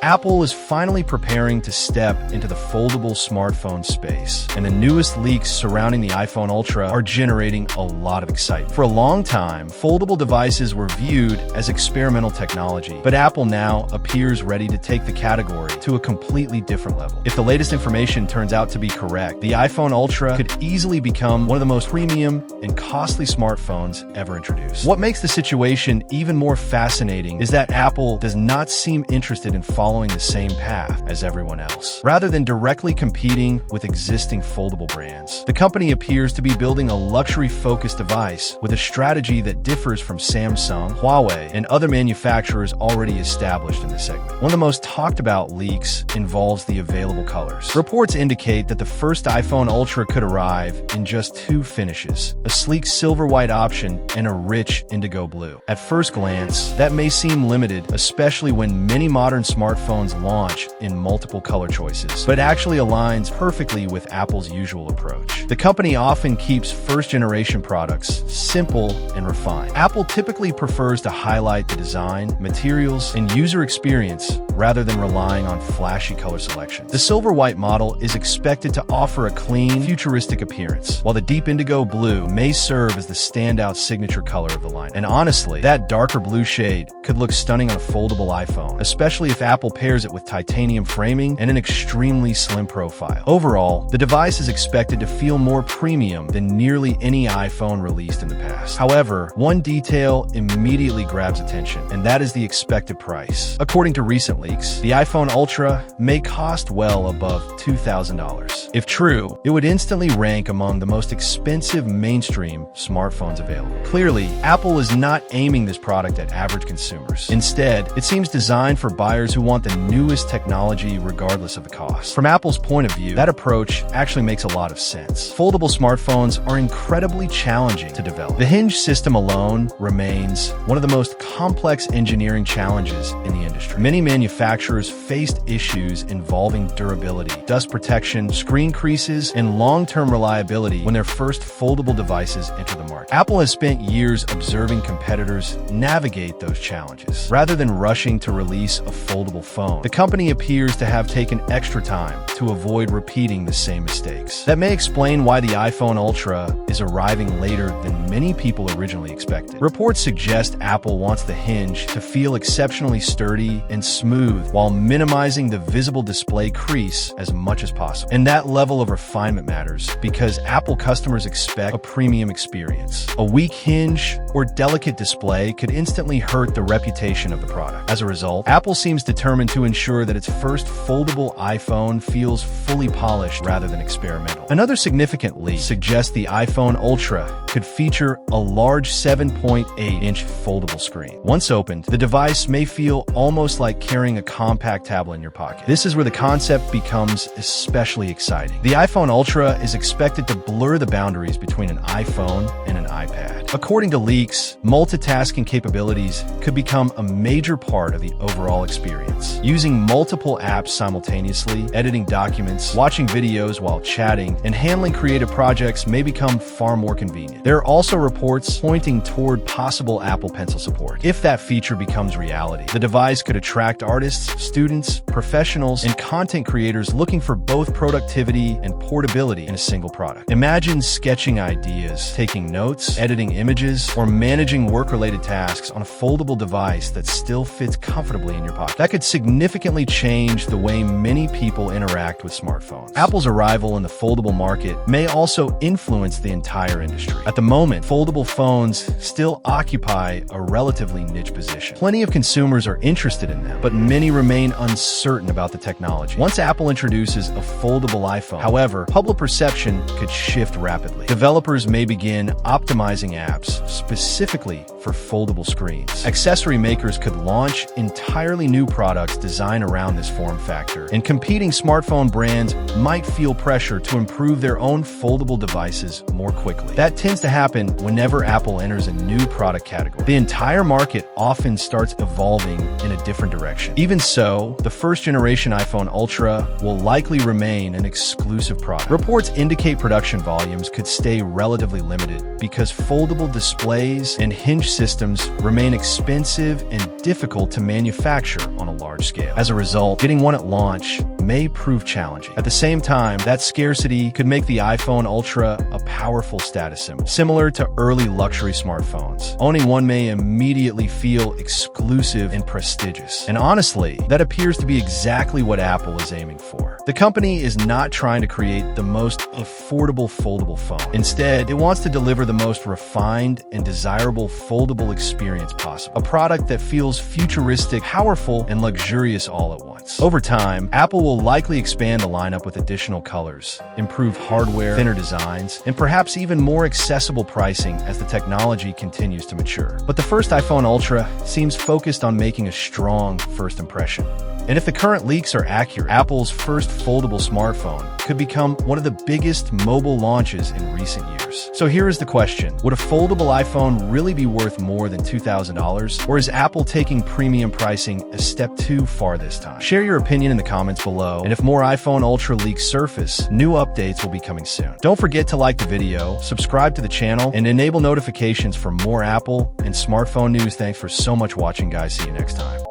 Apple is finally preparing to step into the foldable smartphone space, and the newest leaks surrounding the iPhone Ultra are generating a lot of excitement. For a long time, foldable devices were viewed as experimental technology, but Apple now appears ready to take the category to a completely different level. If the latest information turns out to be correct, the iPhone Ultra could easily become one of the most premium and costly smartphones ever introduced. What makes the situation even more fascinating is that Apple does not seem interested in following the same path as everyone else. Rather than directly competing with existing foldable brands, the company appears to be building a luxury-focused device with a strategy that differs from Samsung, Huawei, and other manufacturers already established in the segment. One of the most talked about leaks involves the available colors. Reports indicate that the first iPhone Ultra could arrive in just two finishes, a sleek silver-white option and a rich indigo blue. At first glance, that may seem limited, especially when many modern smartphones launch in multiple color choices, but it actually aligns perfectly with Apple's usual approach. The company often keeps first-generation products simple and refined. Apple typically prefers to highlight the design, materials, and user experience rather than relying on flashy color selection. The silver-white model is expected to offer a clean, futuristic appearance, while the deep indigo blue may serve as the standout signature color of the line. And honestly, that darker blue shade could look stunning on a foldable iPhone, especially if Apple pairs it with titanium framing and an extremely slim profile. Overall, the device is expected to feel more premium than nearly any iPhone released in the past. However, one detail immediately grabs attention, and that is the expected price. According to recent leaks, the iPhone Ultra may cost well above $2,000. If true, it would instantly rank among the most expensive mainstream smartphones available. Clearly, Apple is not aiming this product at average consumers. Instead, it seems designed for buyers who want the newest technology regardless of the cost. From Apple's point of view, that approach actually makes a lot of sense. Foldable smartphones are incredibly challenging to develop. The hinge system alone remains one of the most complex engineering challenges in the industry. Many manufacturers faced issues involving durability, dust protection, screen creases, and long-term reliability when their first foldable devices enter the market. Apple has spent years observing competitors navigate those challenges. Rather than rushing to release a foldable phone, the company appears to have taken extra time to avoid repeating the same mistakes. That may explain why the iPhone Ultra is arriving later than many people originally expected. Reports suggest Apple wants the hinge to feel exceptionally sturdy and smooth while minimizing the visible display crease as much as possible. And that level of refinement matters because Apple customers expect a premium experience. A weak hinge or delicate display could instantly hurt the reputation of the product. As a result, Apple seems determined to ensure that its first foldable iPhone feels fully polished rather than experimental. Another significant leak suggests the iPhone Ultra could feature a large 7.8-inch foldable screen. Once opened, the device may feel almost like carrying a compact tablet in your pocket. This is where the concept becomes especially exciting. The iPhone Ultra is expected to blur the boundaries between an iPhone and an iPad. According to leaks, multitasking capabilities could become a major part of the overall experience. Using multiple apps simultaneously, editing documents, watching videos while chatting, and handling creative projects may become far more convenient. There are also reports pointing toward possible Apple Pencil support. If that feature becomes reality, the device could attract artists, students, professionals, and content creators looking for both productivity and portability in a single product. Imagine sketching ideas, taking notes, editing images, or managing work-related tasks on a foldable device that still fits comfortably in your pocket. That could significantly change the way many people interact with smartphones. Apple's arrival in the foldable market may also influence the entire industry. At the moment, foldable phones still occupy a relatively niche position. Plenty of consumers are interested in them, but many remain uncertain about the technology. Once Apple introduces a foldable iPhone, however, public perception could shift rapidly. Developers may begin optimizing apps specifically for foldable screens. Accessory makers could launch entirely new products designed around this form factor, and competing smartphone brands might feel pressure to improve their own foldable devices more quickly. That tends to happen whenever Apple enters a new product category. The entire market often starts evolving in a different direction. Even so, the first-generation iPhone Ultra will likely remain an exclusive product. Reports indicate production volumes could stay relatively limited because foldable displays and hinge systems remain expensive and difficult to manufacture on a large scale. As a result, getting one at launch may prove challenging. At the same time, that scarcity could make the iPhone Ultra a powerful status symbol. Similar to early luxury smartphones, owning one may immediately feel exclusive and prestigious. And honestly, that appears to be exactly what Apple is aiming for. The company is not trying to create the most affordable foldable phone. Instead, it wants to deliver the most refined and desirable foldable experience possible. A product that feels futuristic, powerful, and luxurious all at once. Over time, Apple will likely expand the lineup with additional colors, improved hardware, thinner designs, and perhaps even more accessible pricing as the technology continues to mature. But the first iPhone Ultra seems focused on making a strong first impression. And if the current leaks are accurate, Apple's first foldable smartphone could become one of the biggest mobile launches in recent years. So here is the question. Would a foldable iPhone really be worth more than $2,000? Or is Apple taking premium pricing a step too far this time? Share your opinion in the comments below. And if more iPhone Ultra leaks surface, new updates will be coming soon. Don't forget to like the video, subscribe to the channel, and enable notifications for more Apple and smartphone news. Thanks for so much watching, guys. See you next time.